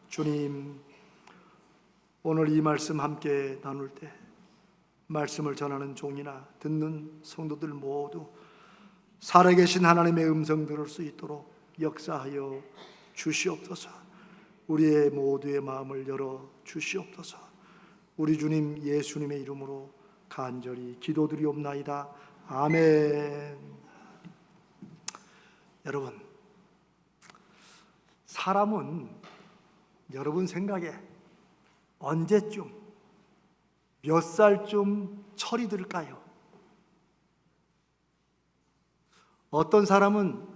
주님, 오늘 이 말씀 함께 나눌 때 말씀을 전하는 종이나 듣는 성도들 모두 살아계신 하나님의 음성 들을 수 있도록 역사하여 주시옵소서. 우리의 모두의 마음을 열어 주시옵소서. 우리 주님 예수님의 이름으로 간절히 기도드리옵나이다. 아멘. 여러분, 사람은 여러분 생각에 언제쯤 몇 살쯤 철이 들까요? 어떤 사람은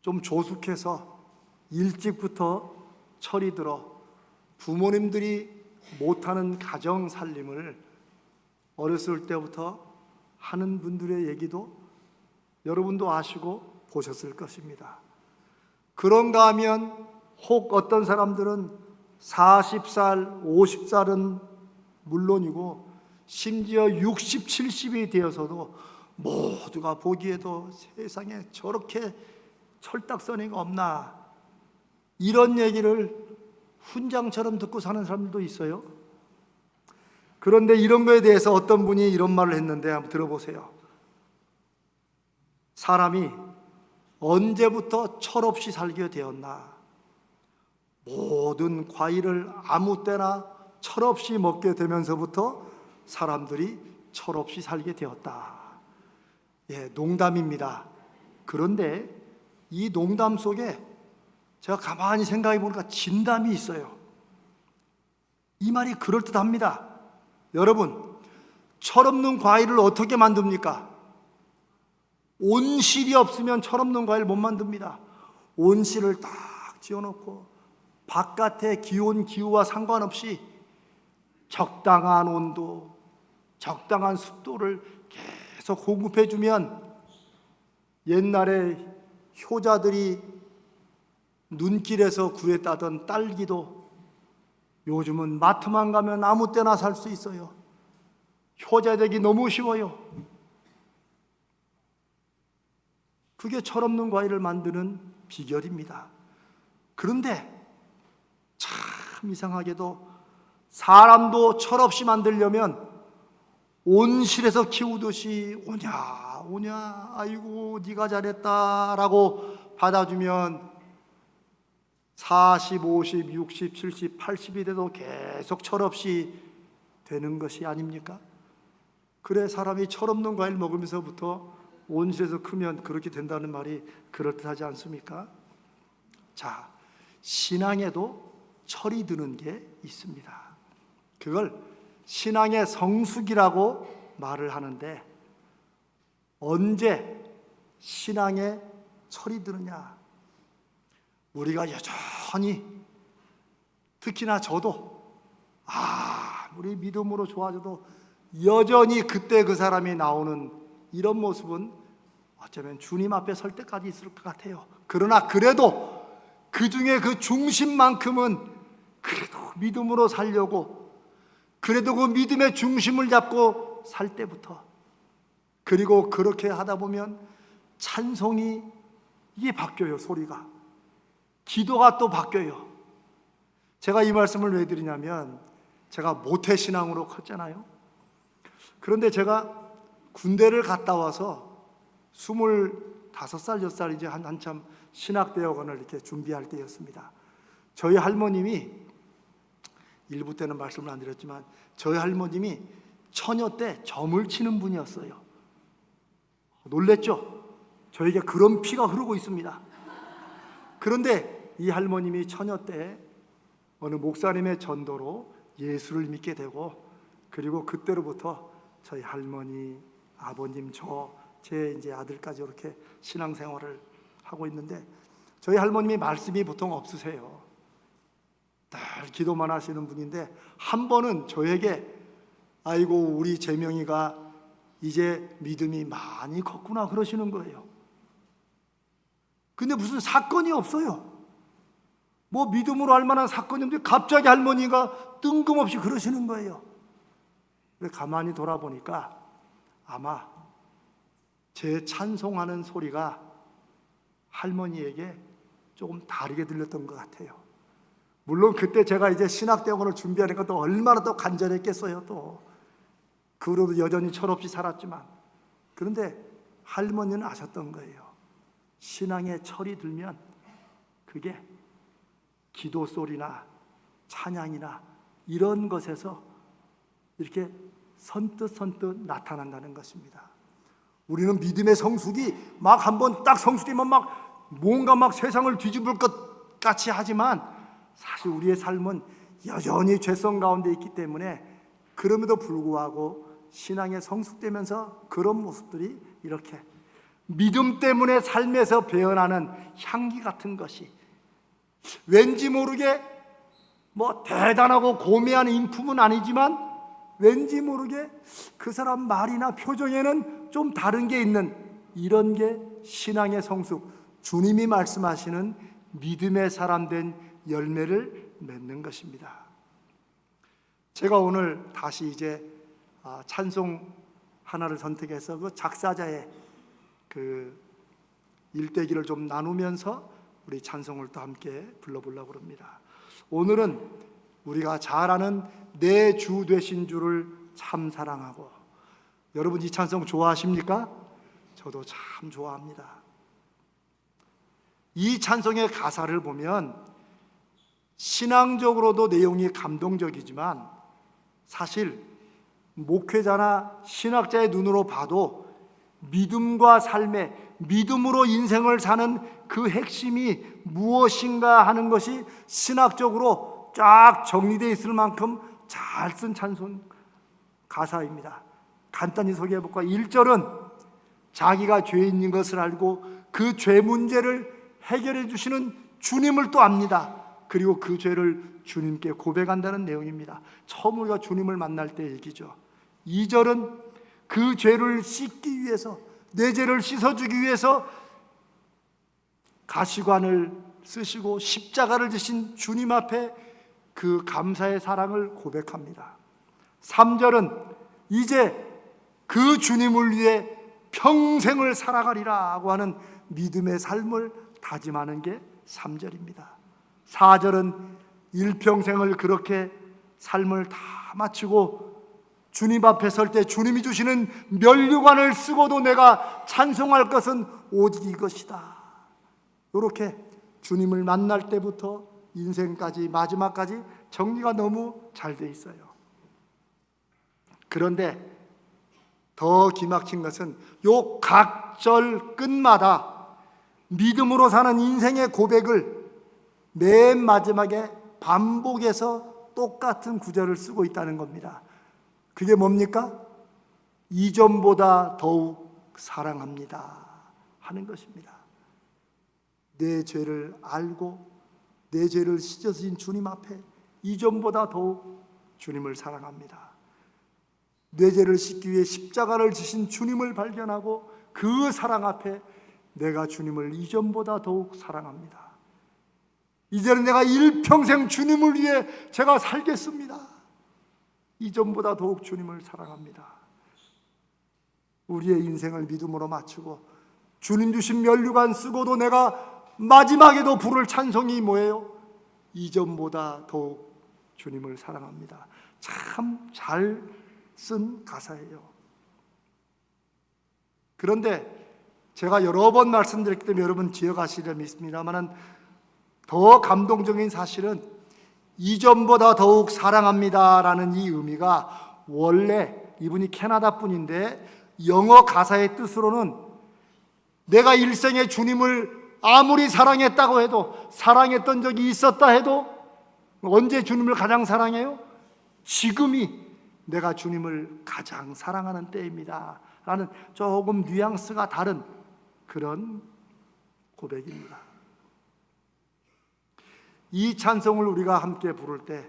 좀 조숙해서 일찍부터 철이 들어 부모님들이 못하는 가정 살림을 어렸을 때부터 하는 분들의 얘기도 여러분도 아시고 보셨을 것입니다. 그런가 하면 혹 어떤 사람들은 40살, 50살은 물론이고 심지어 60, 70이 되어서도 모두가 보기에도 세상에 저렇게 철딱서니가 없나, 이런 얘기를 훈장처럼 듣고 사는 사람들도 있어요. 그런데 이런 거에 대해서 어떤 분이 이런 말을 했는데 한번 들어보세요. 사람이 언제부터 철없이 살게 되었나? 모든 과일을 아무 때나 철없이 먹게 되면서부터 사람들이 철없이 살게 되었다. 농담입니다. 그런데 이 농담 속에 제가 가만히 생각해 보니까 진담이 있어요. 이 말이 그럴듯합니다. 여러분, 철없는 과일을 어떻게 만듭니까? 온실이 없으면 철없는 과일 못 만듭니다. 온실을 딱 지어놓고 바깥의 기온, 기후와 상관없이 적당한 온도, 적당한 습도를 계속 공급해주면 옛날에 효자들이 눈길에서 구했다던 딸기도 요즘은 마트만 가면 아무 때나 살 수 있어요. 효자 되기 너무 쉬워요. 그게 철없는 과일을 만드는 비결입니다. 그런데 참 이상하게도 사람도 철없이 만들려면 온실에서 키우듯이 오냐 아이고 네가 잘했다라고 받아주면 40, 50, 60, 70, 80이 돼도 계속 철없이 되는 것이 아닙니까? 그래, 사람이 철없는 과일 먹으면서부터 온실에서 크면 그렇게 된다는 말이 그럴듯하지 않습니까? 자, 신앙에도 철이 드는 게 있습니다. 그걸 신앙의 성숙이라고 말을 하는데, 언제 신앙에 철이 드느냐? 우리가 여전히, 특히나 저도 우리 믿음으로 좋아져도 여전히 그때 그 사람이 나오는 이런 모습은 어쩌면 주님 앞에 설 때까지 있을 것 같아요. 그러나 그래도 그 중에 그 중심만큼은 그래도 믿음으로 살려고, 그래도 그 믿음의 중심을 잡고 살 때부터, 그리고 그렇게 하다 보면 찬송이 이게 바뀌어요. 소리가, 기도가 또 바뀌어요. 제가 이 말씀을 왜 드리냐면, 제가 모태신앙으로 컸잖아요. 그런데 제가 군대를 갔다 와서 25살, 6살 이제 한참 신학대학원을 이렇게 준비할 때였습니다. 저희 할머님이, 일부 때는 말씀을 안 드렸지만 저희 할머님이 처녀 때 점을 치는 분이었어요. 놀랬죠? 저에게 그런 피가 흐르고 있습니다. 그런데 이 할머님이 처녀 때 어느 목사님의 전도로 예수를 믿게 되고, 그리고 그때로부터 저희 할머니, 아버님, 제 이제 아들까지 이렇게 신앙생활을 하고 있는데, 저희 할머님이 말씀이 보통 없으세요. 늘 기도만 하시는 분인데, 한 번은 저에게 아이고 우리 재명이가 이제 믿음이 많이 컸구나 그러시는 거예요. 근데 무슨 사건이 없어요. 뭐 믿음으로 할 만한 사건이 없는데 갑자기 할머니가 뜬금없이 그러시는 거예요. 가만히 돌아보니까 아마 제 찬송하는 소리가 할머니에게 조금 다르게 들렸던 것 같아요. 물론 그때 제가 이제 신학대학원을 준비하는 것도 얼마나 또 간절했겠어요. 또 그 후로도 여전히 철없이 살았지만, 그런데 할머니는 아셨던 거예요. 신앙에 철이 들면 그게 기도 소리나 찬양이나 이런 것에서 이렇게 선뜻 나타난다는 것입니다. 우리는 믿음의 성숙이 막 한번 딱 성숙되면 막 뭔가 막 세상을 뒤집을 것 같이 하지만, 사실 우리의 삶은 여전히 죄성 가운데 있기 때문에 그럼에도 불구하고 신앙에 성숙되면서 그런 모습들이 이렇게 믿음 때문에 삶에서 배어나는 향기 같은 것이, 왠지 모르게 뭐 대단하고 고매한 인품은 아니지만 왠지 모르게 그 사람 말이나 표정에는 좀 다른 게 있는, 이런 게 신앙의 성숙, 주님이 말씀하시는 믿음의 사람 된 열매를 맺는 것입니다. 제가 오늘 다시 이제 찬송 하나를 선택해서 그 작사자의 그 일대기를 좀 나누면서 우리 찬송을 또 함께 불러보려고 합니다. 오늘은 우리가 잘 아는 내 주 되신 주를 참 사랑하고. 여러분 이 찬송 좋아하십니까? 저도 참 좋아합니다. 이 찬송의 가사를 보면 신앙적으로도 내용이 감동적이지만, 사실 목회자나 신학자의 눈으로 봐도 믿음과 삶의, 믿음으로 인생을 사는 그 핵심이 무엇인가 하는 것이 신학적으로 쫙 정리되어 있을 만큼 잘 쓴 찬송 가사입니다. 간단히 소개해 볼까? 1절은 자기가 죄인인 것을 알고 그 죄 문제를 해결해 주시는 주님을 또 압니다. 그리고 그 죄를 주님께 고백한다는 내용입니다. 처음 우리가 주님을 만날 때 얘기죠. 2절은 그 죄를 씻기 위해서, 내 죄를 씻어주기 위해서 가시관을 쓰시고 십자가를 지신 주님 앞에 그 감사의 사랑을 고백합니다. 3절은 이제 그 주님을 위해 평생을 살아가리라고 하는 믿음의 삶을 다짐하는 게 3절입니다. 4절은 일평생을 그렇게 삶을 다 마치고 주님 앞에 설 때 주님이 주시는 면류관을 쓰고도 내가 찬송할 것은 오직 이것이다. 이렇게 주님을 만날 때부터 인생까지 마지막까지 정리가 너무 잘 돼 있어요. 그런데 더 기막힌 것은 요 각 절 끝마다 믿음으로 사는 인생의 고백을 맨 마지막에 반복해서 똑같은 구절을 쓰고 있다는 겁니다. 그게 뭡니까? 이전보다 더욱 사랑합니다 하는 것입니다. 내 죄를 알고 내 죄를 씻어주신 주님 앞에 이전보다 더욱 주님을 사랑합니다. 내 죄를 씻기 위해 십자가를 지신 주님을 발견하고 그 사랑 앞에 내가 주님을 이전보다 더욱 사랑합니다. 이제는 내가 일평생 주님을 위해 제가 살겠습니다. 이전보다 더욱 주님을 사랑합니다. 우리의 인생을 믿음으로 마치고 주님 주신 면류관 쓰고도 내가 마지막에도 부를 찬송이 뭐예요? 이전보다 더욱 주님을 사랑합니다. 참 잘 쓴 가사예요. 그런데 제가 여러 번 말씀드렸기 때문에 여러분 기억하시리라 믿습니다만, 더 감동적인 사실은 이전보다 더욱 사랑합니다라는 이 의미가 원래 이분이 캐나다 분인데 영어 가사의 뜻으로는 내가 일생에 주님을 아무리 사랑했다고 해도, 사랑했던 적이 있었다 해도, 언제 주님을 가장 사랑해요? 지금이 내가 주님을 가장 사랑하는 때입니다 라는 조금 뉘앙스가 다른 그런 고백입니다. 이 찬송을 우리가 함께 부를 때,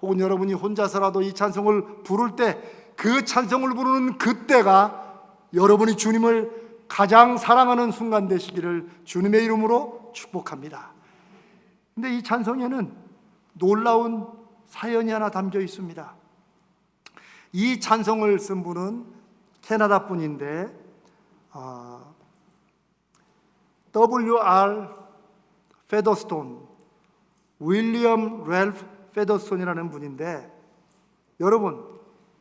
혹은 여러분이 혼자서라도 이 찬송을 부를 때, 그 찬송을 부르는 그때가 여러분이 주님을 가장 사랑하는 순간 되시기를 주님의 이름으로 축복합니다. 근데 이 찬송에는 놀라운 사연이 하나 담겨 있습니다. 이 찬송을 쓴 분은 캐나다 분인데 W.R. 페더스톤, 윌리엄 랠프 페더스톤이라는 분인데, 여러분,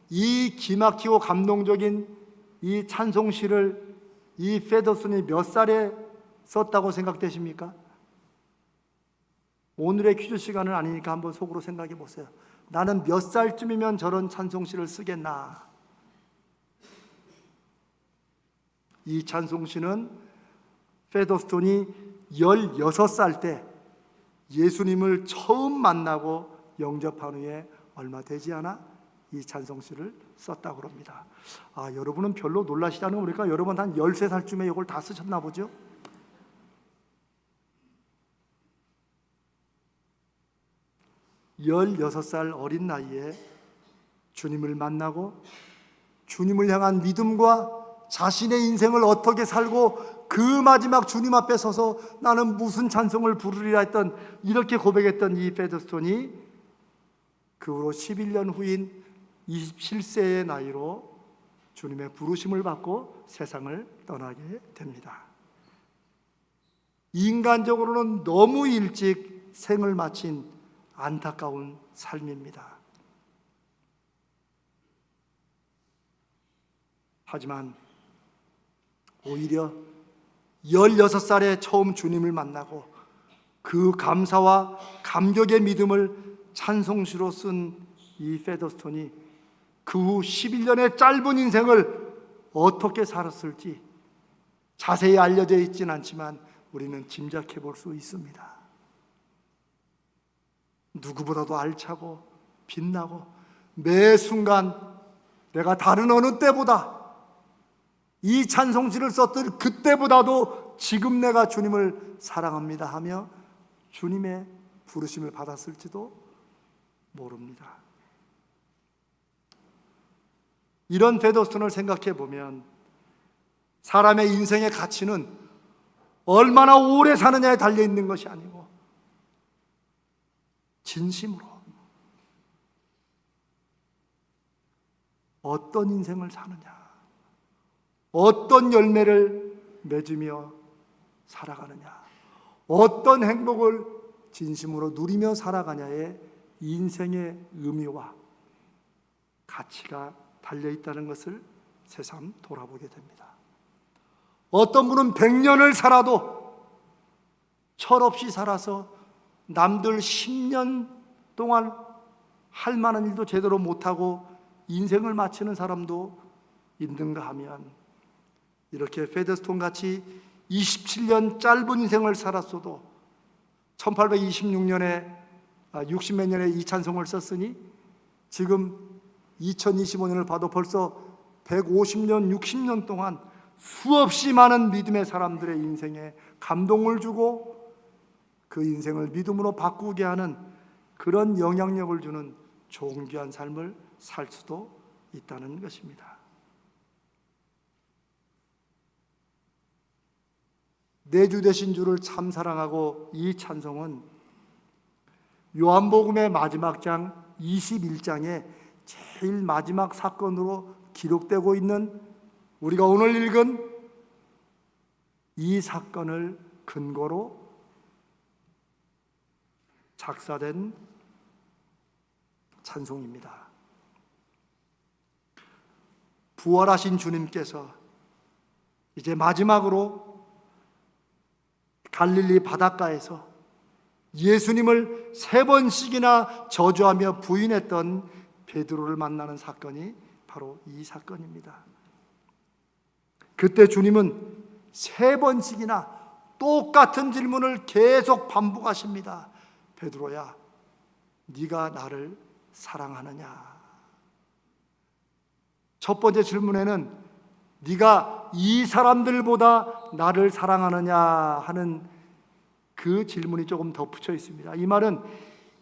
이 기막히고 감동적인 이 찬송시를 이 페더스톤이 몇 살에 썼다고 생각되십니까? 오늘의 퀴즈 시간은 아니니까 한번 속으로 생각해 보세요. 나는 몇 살쯤이면 저런 찬송시를 쓰겠나? 이 찬송시는 페더스톤이 16살 때 예수님을 처음 만나고 영접한 후에 얼마 되지 않아 이 찬송시를 썼다고 합니다. 여러분은 별로 놀라시지 않으면 그러니까 여러분 한 13살쯤에 이걸 다 쓰셨나 보죠? (16살) 어린 나이에 주님을 만나고 주님을 향한 믿음과 자신의 인생을 어떻게 살고 그 마지막 주님 앞에 서서 나는 무슨 찬송을 부르리라 했던, 이렇게 고백했던 이 페더스톤이 그 후로 11년 후인 27세의 나이로 주님의 부르심을 받고 세상을 떠나게 됩니다. 인간적으로는 너무 일찍 생을 마친 안타까운 삶입니다. 하지만 오히려 16살에 처음 주님을 만나고 그 감사와 감격의 믿음을 찬송시로 쓴 이 페더스톤이 그 후 11년의 짧은 인생을 어떻게 살았을지 자세히 알려져 있지는 않지만 우리는 짐작해 볼 수 있습니다. 누구보다도 알차고 빛나고 매 순간 내가 다른 어느 때보다 이 찬송시를 썼던 그때보다도 지금 내가 주님을 사랑합니다 하며 주님의 부르심을 받았을지도 모릅니다. 이런 페더스톤을 생각해 보면 사람의 인생의 가치는 얼마나 오래 사느냐에 달려 있는 것이 아니고 진심으로 어떤 인생을 사느냐, 어떤 열매를 맺으며 살아가느냐, 어떤 행복을 진심으로 누리며 살아가냐에 인생의 의미와 가치가 달려있다는 것을 새삼 돌아보게 됩니다. 어떤 분은 100년을 살아도 철없이 살아서 남들 10년 동안 할 만한 일도 제대로 못하고 인생을 마치는 사람도 있는가 하면, 이렇게 페더스톤 같이 27년 짧은 인생을 살았어도 1826년에 60몇 년에 이 찬송을 썼으니 지금 2025년을 봐도 벌써 150년, 60년 동안 수없이 많은 믿음의 사람들의 인생에 감동을 주고 그 인생을 믿음으로 바꾸게 하는 그런 영향력을 주는 존귀한 삶을 살 수도 있다는 것입니다. 내 주 되신 주를 참 사랑하고, 이 찬송은 요한복음의 마지막 장 21장의 제일 마지막 사건으로 기록되고 있는, 우리가 오늘 읽은 이 사건을 근거로 작사된 찬송입니다. 부활하신 주님께서 이제 마지막으로 갈릴리 바닷가에서 예수님을 3번씩이나 저주하며 부인했던 베드로를 만나는 사건이 바로 이 사건입니다. 그때 주님은 3번씩이나 똑같은 질문을 계속 반복하십니다. 베드로야, 네가 나를 사랑하느냐? 첫 번째 질문에는 네가 이 사람들보다 나를 사랑하느냐 하는 그 질문이 조금 더 붙여 있습니다. 이 말은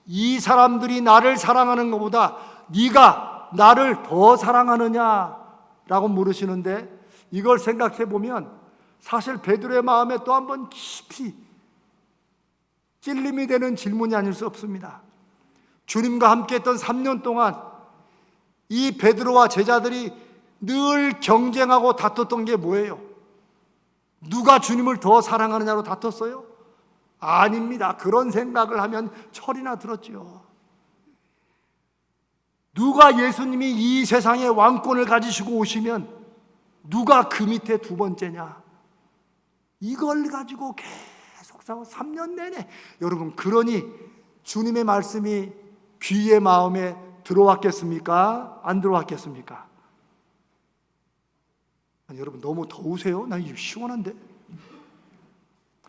이 사람들이 나를 사랑하는 것보다 네가 나를 더 사랑하느냐라고 물으시는데, 이걸 생각해 보면 사실 베드로의 마음에 또 한 번 깊이 찔림이 되는 질문이 아닐 수 없습니다. 주님과 함께 했던 3년 동안 이 베드로와 제자들이 늘 경쟁하고 다퉜던 게 뭐예요? 누가 주님을 더 사랑하느냐로 다퉜어요? 아닙니다. 그런 생각을 하면 철이나 들었지요. 누가 예수님이 이 세상의 왕권을 가지시고 오시면 누가 그 밑에 두 번째냐? 이걸 가지고 계속 싸워 3년 내내. 여러분, 그러니 주님의 말씀이 귀의 마음에 들어왔겠습니까? 안 들어왔겠습니까? 아니, 여러분 너무 더우세요? 나 이거 시원한데.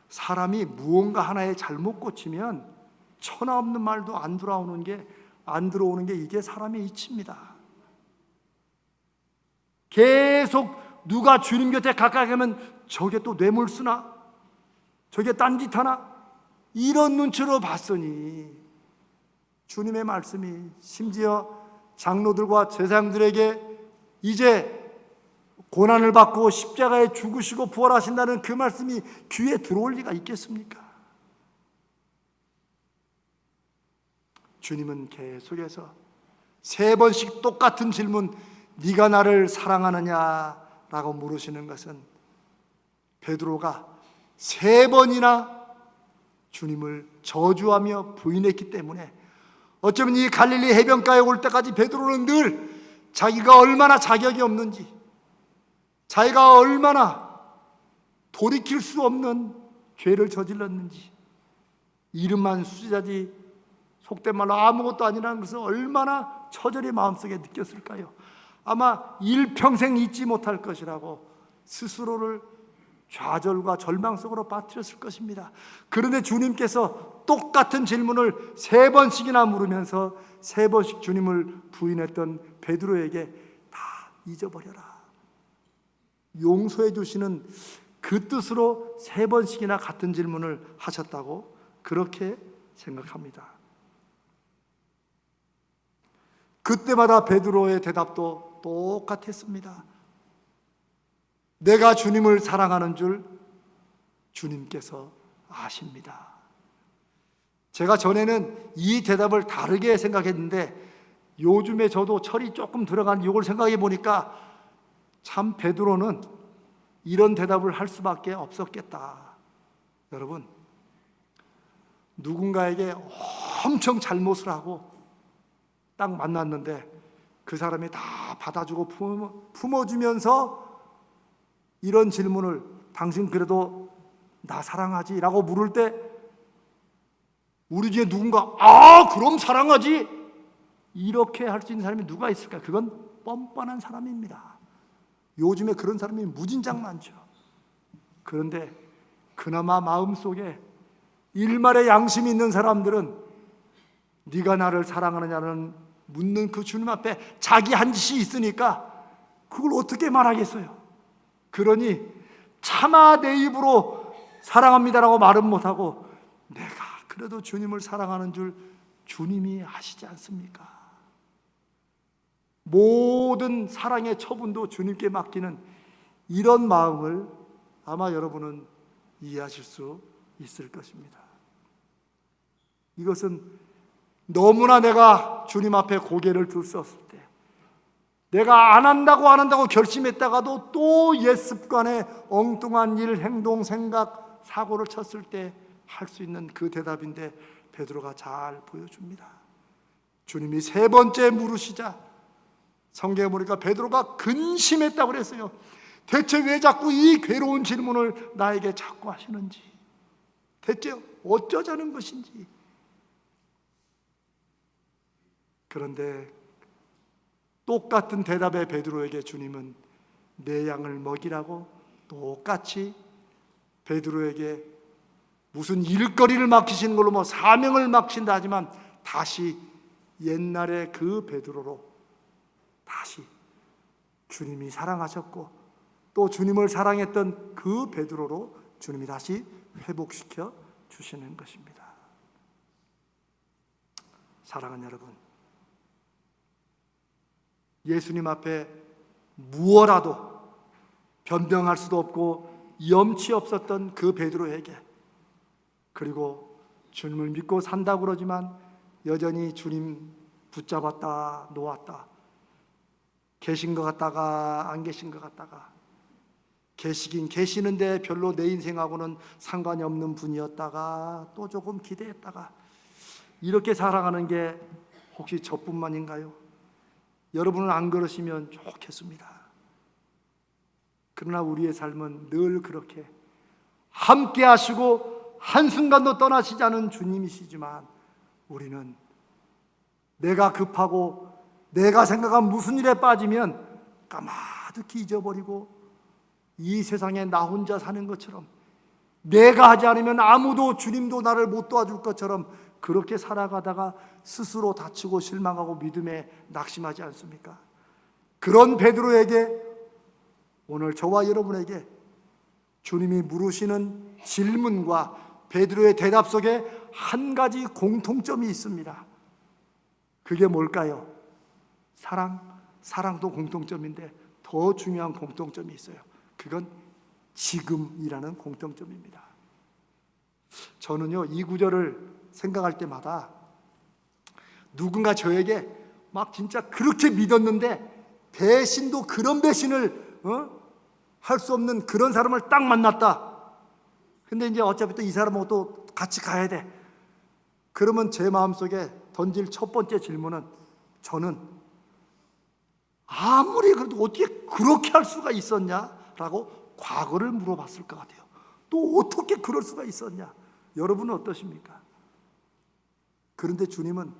사람이 무언가 하나에 잘못 꽂히면 천하 없는 말도 안 들어오는 게 이게 사람의 이치입니다. 계속 누가 주님 곁에 가까이 가면 저게 또 뇌물 쓰나? 저게 딴짓하나? 이런 눈치로 봤으니 주님의 말씀이 심지어 장로들과 제사장들에게 이제 고난을 받고 십자가에 죽으시고 부활하신다는 그 말씀이 귀에 들어올 리가 있겠습니까? 주님은 계속해서 3번씩 똑같은 질문, 네가 나를 사랑하느냐라고 물으시는 것은 베드로가 3번이나 주님을 저주하며 부인했기 때문에, 어쩌면 이 갈릴리 해변가에 올 때까지 베드로는 늘 자기가 얼마나 자격이 없는지, 자기가 얼마나 돌이킬 수 없는 죄를 저질렀는지, 이름만 수지자지 속된 말로 아무것도 아니라는 것을 얼마나 처절히 마음속에 느꼈을까요? 아마 일평생 잊지 못할 것이라고 스스로를 좌절과 절망 속으로 빠뜨렸을 것입니다. 그런데 주님께서 똑같은 질문을 3번씩이나 물으면서 3번씩 주님을 부인했던 베드로에게 다 잊어버려라, 용서해 주시는 그 뜻으로 3번씩이나 같은 질문을 하셨다고 그렇게 생각합니다. 그때마다 베드로의 대답도 똑같았습니다. 내가 주님을 사랑하는 줄 주님께서 아십니다. 제가 전에는 이 대답을 다르게 생각했는데 요즘에 저도 철이 조금 들어간 이걸 생각해 보니까 참 베드로는 이런 대답을 할 수밖에 없었겠다. 여러분, 누군가에게 엄청 잘못을 하고 딱 만났는데 그 사람이 다 받아주고 품어주면서 이런 질문을, 당신 그래도 나 사랑하지? 라고 물을 때 우리 중에 누군가 그럼 사랑하지? 이렇게 할 수 있는 사람이 누가 있을까? 그건 뻔뻔한 사람입니다. 요즘에 그런 사람이 무진장 많죠. 그런데 그나마 마음속에 일말의 양심이 있는 사람들은 네가 나를 사랑하느냐는 묻는 그 주님 앞에 자기 한 짓이 있으니까 그걸 어떻게 말하겠어요? 그러니 차마 내 입으로 사랑합니다라고 말은 못하고 내가 그래도 주님을 사랑하는 줄 주님이 아시지 않습니까? 모든 사랑의 처분도 주님께 맡기는 이런 마음을 아마 여러분은 이해하실 수 있을 것입니다. 이것은 너무나 내가 주님 앞에 고개를 들었을 때, 내가 안 한다고 결심했다가도 또 옛 습관에 엉뚱한 일, 행동, 생각, 사고를 쳤을 때 할 수 있는 그 대답인데 베드로가 잘 보여줍니다. 주님이 3번째 물으시자 성경에 보니까 베드로가 근심했다고 그랬어요. 대체 왜 자꾸 이 괴로운 질문을 나에게 자꾸 하시는지, 대체 어쩌자는 것인지. 그런데 똑같은 대답의 베드로에게 주님은 내 양을 먹이라고 똑같이 베드로에게 무슨 일거리를 맡기시는 걸로 사명을 맡긴다 하지만 다시 옛날의 그 베드로로 다시 주님이 사랑하셨고 또 주님을 사랑했던 그 베드로로 주님이 다시 회복시켜 주시는 것입니다. 사랑하는 여러분, 예수님 앞에 무엇라도 변명할 수도 없고 염치 없었던 그 베드로에게, 그리고 주님을 믿고 산다고 그러지만 여전히 주님 붙잡았다 놓았다, 계신 것 같다가 안 계신 것 같다가, 계시긴 계시는데 별로 내 인생하고는 상관이 없는 분이었다가 또 조금 기대했다가 이렇게 살아가는 게 혹시 저뿐만인가요? 여러분은 안 그러시면 좋겠습니다. 그러나 우리의 삶은 늘 그렇게 함께 하시고 한순간도 떠나시지 않은 주님이시지만 우리는 내가 급하고 내가 생각한 무슨 일에 빠지면 까마득히 잊어버리고 이 세상에 나 혼자 사는 것처럼 내가 하지 않으면 아무도 주님도 나를 못 도와줄 것처럼 그렇게 살아가다가 스스로 다치고 실망하고 믿음에 낙심하지 않습니까? 그런 베드로에게 오늘 저와 여러분에게 주님이 물으시는 질문과 베드로의 대답 속에 한 가지 공통점이 있습니다. 그게 뭘까요? 사랑도 공통점인데 더 중요한 공통점이 있어요. 그건 지금이라는 공통점입니다. 저는요, 이 구절을 생각할 때마다 누군가 저에게 막 진짜 그렇게 믿었는데 배신도 그런 배신을 할 수 없는 그런 사람을 딱 만났다. 근데 이제 어차피 또 이 사람하고 또 같이 가야 돼. 그러면 제 마음속에 던질 첫 번째 질문은 저는 아무리 그래도 어떻게 그렇게 할 수가 있었냐라고 과거를 물어봤을 것 같아요. 또 어떻게 그럴 수가 있었냐? 여러분은 어떠십니까? 그런데 주님은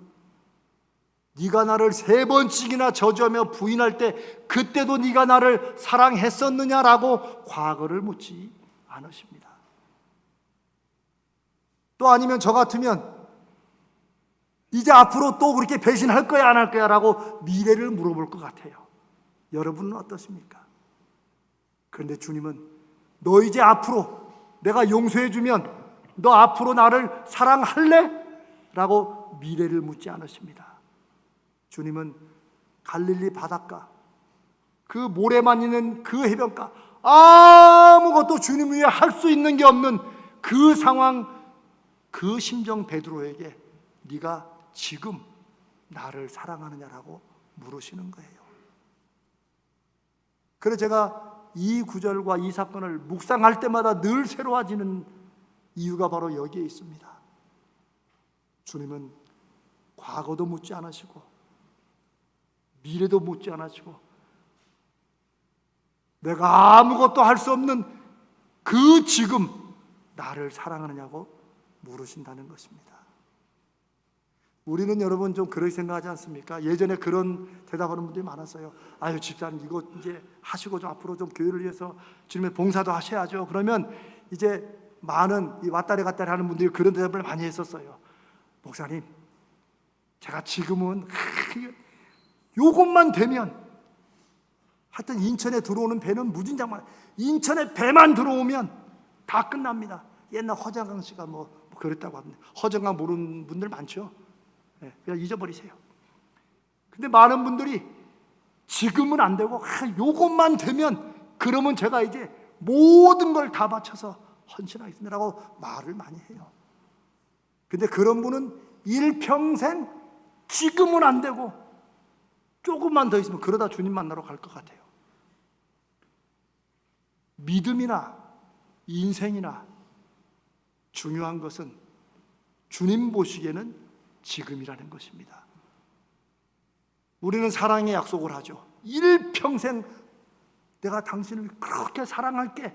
네가 나를 3번씩이나 저주하며 부인할 때 그때도 네가 나를 사랑했었느냐라고 과거를 묻지 않으십니다. 또 아니면 저 같으면 이제 앞으로 또 그렇게 배신할 거야 안 할 거야 라고 미래를 물어볼 것 같아요. 여러분은 어떠십니까? 그런데 주님은 너 이제 앞으로 내가 용서해 주면 너 앞으로 나를 사랑할래? 라고 미래를 묻지 않으십니다. 주님은 갈릴리 바닷가, 그 모래만 있는 그 해변가, 아무것도 주님 위에 할 수 있는 게 없는 그 상황, 그 심정 베드로에게 네가 지금 나를 사랑하느냐라고 물으시는 거예요. 그래서 제가 이 구절과 이 사건을 묵상할 때마다 늘 새로워지는 이유가 바로 여기에 있습니다. 주님은 과거도 묻지 않으시고 미래도 묻지 않으시고 내가 아무것도 할 수 없는 그 지금 나를 사랑하느냐고 물으신다는 것입니다. 우리는 여러분 좀 그렇게 생각하지 않습니까? 예전에 그런 대답하는 분들이 많았어요. 아유 집사님 이거 이제 하시고 좀 앞으로 좀 교회를 위해서 주님의 봉사도 하셔야죠. 그러면 이제 많은 이 왔다리 갔다리 하는 분들이 그런 대답을 많이 했었어요. 목사님 제가 지금은 요것만 되면 하여튼 인천에 들어오는 배는 무진장만, 인천에 배만 들어오면 다 끝납니다. 옛날 허정강 씨가 뭐 그랬다고 합니다. 허정강 모르는 분들 많죠. 네, 그냥 잊어버리세요. 근데 많은 분들이 지금은 안 되고 요것만 되면 그러면 제가 이제 모든 걸 다 바쳐서 헌신하겠습니다라고 말을 많이 해요. 근데 그런 분은 일평생 지금은 안 되고 조금만 더 있으면 그러다 주님 만나러 갈 것 같아요. 믿음이나 인생이나 중요한 것은 주님 보시기에는 지금이라는 것입니다. 우리는 사랑의 약속을 하죠. 일평생 내가 당신을 그렇게 사랑할게.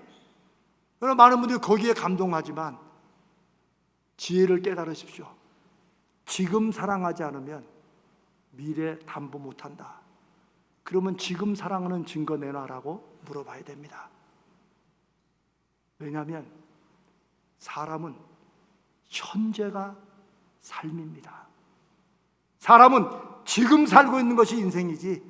그러나 많은 분들이 거기에 감동하지만 지혜를 깨달으십시오. 지금 사랑하지 않으면 미래 담보 못한다. 그러면 지금 사랑하는 증거 내놔라고 물어봐야 됩니다. 왜냐하면 사람은 현재가 삶입니다. 사람은 지금 살고 있는 것이 인생이지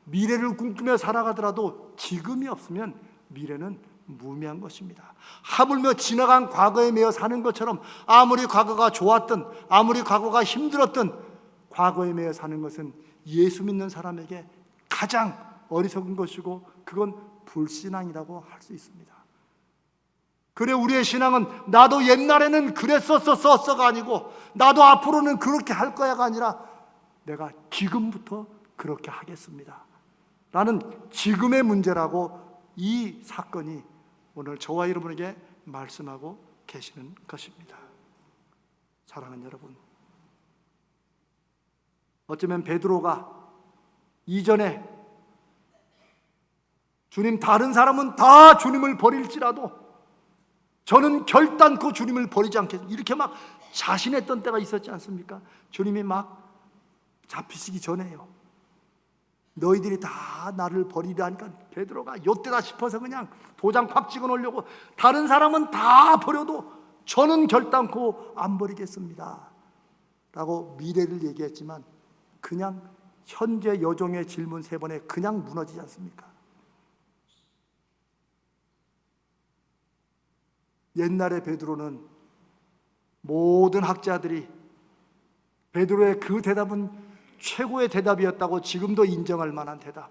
미래를 꿈꾸며 살아가더라도 지금이 없으면 미래는 무의미한 것입니다. 하물며 지나간 과거에 매여 사는 것처럼 아무리 과거가 좋았든 아무리 과거가 힘들었든 과거에 매여 사는 것은 예수 믿는 사람에게 가장 어리석은 것이고 그건 불신앙이라고 할 수 있습니다. 그래 우리의 신앙은 나도 옛날에는 그랬었어가 아니고 나도 앞으로는 그렇게 할 거야가 아니라 내가 지금부터 그렇게 하겠습니다 라는 지금의 문제라고 이 사건이 오늘 저와 여러분에게 말씀하고 계시는 것입니다. 사랑하는 여러분, 어쩌면 베드로가 이전에 주님, 다른 사람은 다 주님을 버릴지라도 저는 결단코 주님을 버리지 않겠습니다, 이렇게 막 자신했던 때가 있었지 않습니까? 주님이 막 잡히시기 전에요. 너희들이 다 나를 버리려 하니까 베드로가 요때다 싶어서 그냥 도장 팍 찍어 놓으려고, 다른 사람은 다 버려도 저는 결단코 안 버리겠습니다 라고 미래를 얘기했지만, 그냥 현재 여종의 질문 3번에 그냥 무너지지 않습니까? 옛날에 베드로는 모든 학자들이 베드로의 그 대답은 최고의 대답이었다고 지금도 인정할 만한 대답.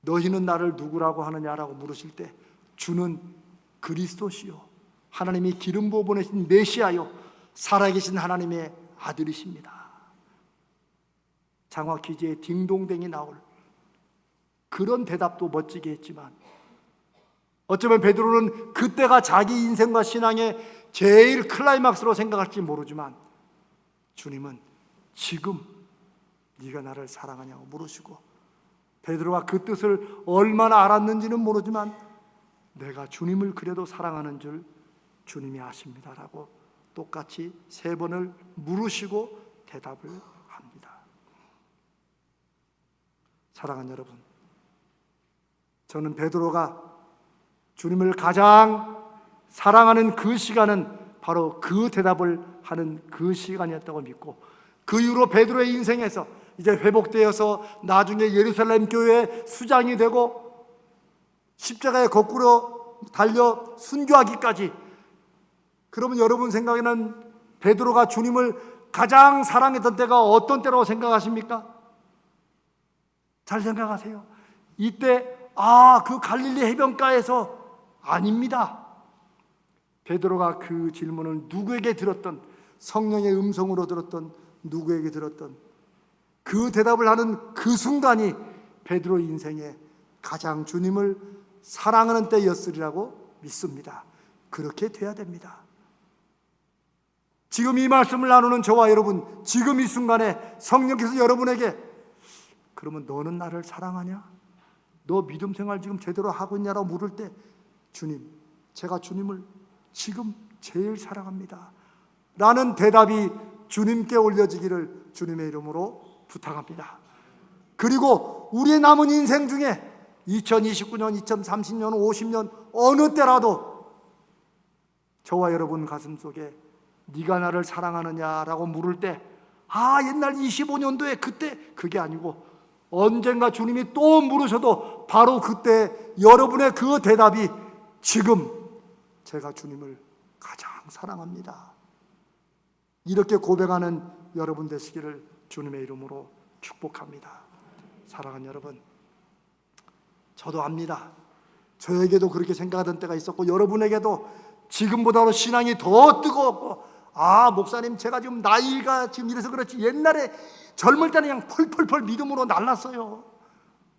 너희는 나를 누구라고 하느냐라고 물으실 때 주는 그리스도시요, 하나님이 기름 부어 보내신 메시아요, 살아계신 하나님의 아들이십니다. 장화 퀴즈에 딩동댕이 나올 그런 대답도 멋지게 했지만, 어쩌면 베드로는 그때가 자기 인생과 신앙의 제일 클라이막스로 생각할지 모르지만, 주님은 지금 네가 나를 사랑하냐고 물으시고, 베드로가 그 뜻을 얼마나 알았는지는 모르지만 내가 주님을 그래도 사랑하는 줄 주님이 아십니다라고 똑같이 3번을 물으시고 대답을 합니다. 사랑하는 여러분, 저는 베드로가 주님을 가장 사랑하는 그 시간은 바로 그 대답을 하는 그 시간이었다고 믿고, 그 이후로 베드로의 인생에서 이제 회복되어서 나중에 예루살렘 교회의 수장이 되고 십자가에 거꾸로 달려 순교하기까지, 그러면 여러분 생각에는 베드로가 주님을 가장 사랑했던 때가 어떤 때라고 생각하십니까? 잘 생각하세요. 이때 그 갈릴리 해변가에서 아닙니다. 베드로가 그 질문을 누구에게 들었던, 성령의 음성으로 들었던, 누구에게 들었던 그 대답을 하는 그 순간이 베드로 인생에 가장 주님을 사랑하는 때였으리라고 믿습니다. 그렇게 돼야 됩니다. 지금 이 말씀을 나누는 저와 여러분, 지금 이 순간에 성령께서 여러분에게, 그러면 너는 나를 사랑하냐? 너 믿음 생활 지금 제대로 하고 있냐라고 물을 때, 주님, 제가 주님을 지금 제일 사랑합니다 라는 대답이 주님께 올려지기를 주님의 이름으로 부탁합니다. 그리고 우리의 남은 인생 중에 2029년, 2030년, 50년 어느 때라도 저와 여러분 가슴 속에 네가 나를 사랑하느냐라고 물을 때, 옛날 25년도에 그때, 그게 아니고 언젠가 주님이 또 물으셔도 바로 그때 여러분의 그 대답이, 지금 제가 주님을 가장 사랑합니다, 이렇게 고백하는 여러분 되시기를 주님의 이름으로 축복합니다. 사랑하는 여러분, 저도 압니다. 저에게도 그렇게 생각하던 때가 있었고, 여러분에게도 지금보다도 신앙이 더 뜨거웠고, 목사님 제가 지금 나이가 지금 이래서 그렇지, 옛날에 젊을 때는 그냥 펄펄펄 믿음으로 날랐어요.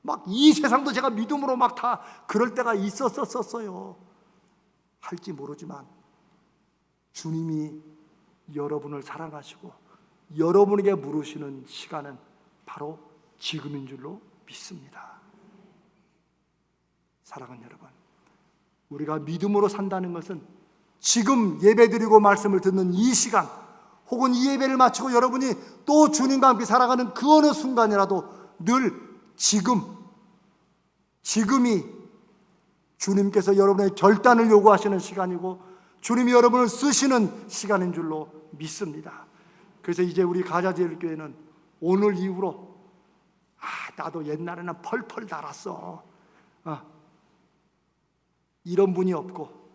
막 이 세상도 제가 믿음으로 막 다 그럴 때가 있었어요. 할지 모르지만 주님이 여러분을 사랑하시고 여러분에게 물으시는 시간은 바로 지금인 줄로 믿습니다. 사랑하는 여러분, 우리가 믿음으로 산다는 것은 지금 예배드리고 말씀을 듣는 이 시간, 혹은 이 예배를 마치고 여러분이 또 주님과 함께 살아가는 그 어느 순간이라도 늘 지금이 주님께서 여러분의 결단을 요구하시는 시간이고, 주님이 여러분을 쓰시는 시간인 줄로 믿습니다. 그래서 이제 우리 가자제일교회는 오늘 이후로 나도 옛날에는 펄펄 날았어, 이런 분이 없고,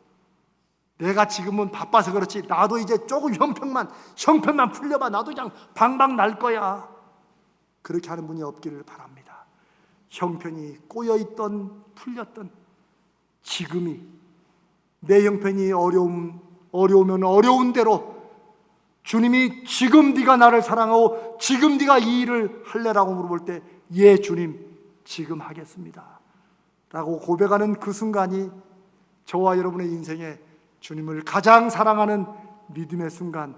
내가 지금은 바빠서 그렇지 나도 이제 조금 형편만 풀려봐, 나도 그냥 방방 날 거야, 그렇게 하는 분이 없기를 바랍니다. 형편이 꼬여있던 풀렸던 지금이, 내 형편이 어려우면 어려운 대로 주님이 지금 네가 나를 사랑하고 지금 네가 이 일을 할래라고 물어볼 때, 예 주님 지금 하겠습니다 라고 고백하는 그 순간이 저와 여러분의 인생에 주님을 가장 사랑하는 믿음의 순간,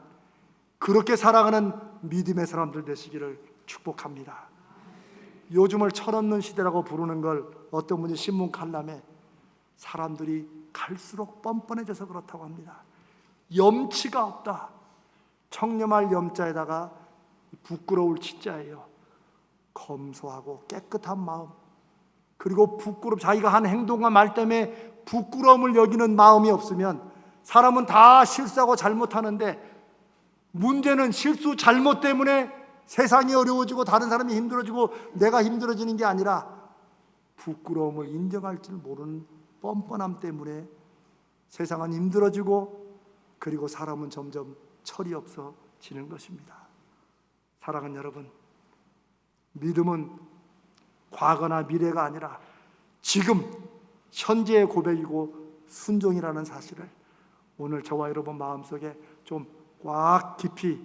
그렇게 사랑하는 믿음의 사람들 되시기를 축복합니다. 요즘을 철없는 시대라고 부르는 걸 어떤 분이 신문 칼럼에 사람들이 갈수록 뻔뻔해져서 그렇다고 합니다. 염치가 없다. 청렴할 염자에다가 부끄러울 치자예요. 검소하고 깨끗한 마음, 그리고 자기가 한 행동과 말 때문에 부끄러움을 여기는 마음이 없으면 사람은 다 실수하고 잘못하는데, 문제는 실수 잘못 때문에 세상이 어려워지고 다른 사람이 힘들어지고 내가 힘들어지는 게 아니라 부끄러움을 인정할 줄 모르는 뻔뻔함 때문에 세상은 힘들어지고, 그리고 사람은 점점 철이 없어지는 것입니다. 사랑하는 여러분, 믿음은 과거나 미래가 아니라 지금 현재의 고백이고 순종이라는 사실을 오늘 저와 여러분 마음속에 좀 꽉 깊이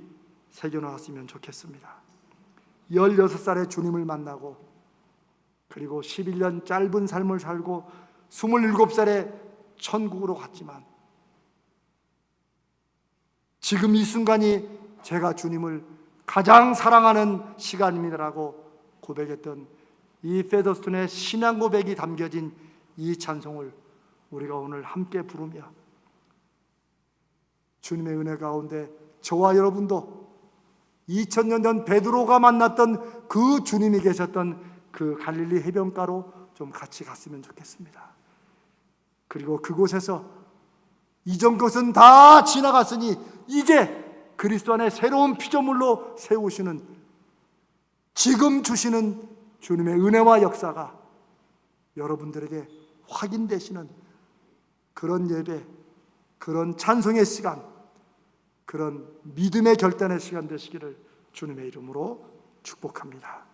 새겨놓았으면 좋겠습니다. 16살에 주님을 만나고, 그리고 11년 짧은 삶을 살고 27살에 천국으로 갔지만, 지금 이 순간이 제가 주님을 가장 사랑하는 시간입니다라고 고백했던 이 페더스턴의 신앙 고백이 담겨진 이 찬송을 우리가 오늘 함께 부르며, 주님의 은혜 가운데 저와 여러분도 2000년 전 베드로가 만났던 그 주님이 계셨던 그 갈릴리 해변가로 좀 같이 갔으면 좋겠습니다. 그리고 그곳에서 이전 것은 다 지나갔으니 이제 그리스도 안에 새로운 피조물로 세우시는, 지금 주시는 주님의 은혜와 역사가 여러분들에게 확인되시는 그런 예배, 그런 찬송의 시간, 그런 믿음의 결단의 시간 되시기를 주님의 이름으로 축복합니다.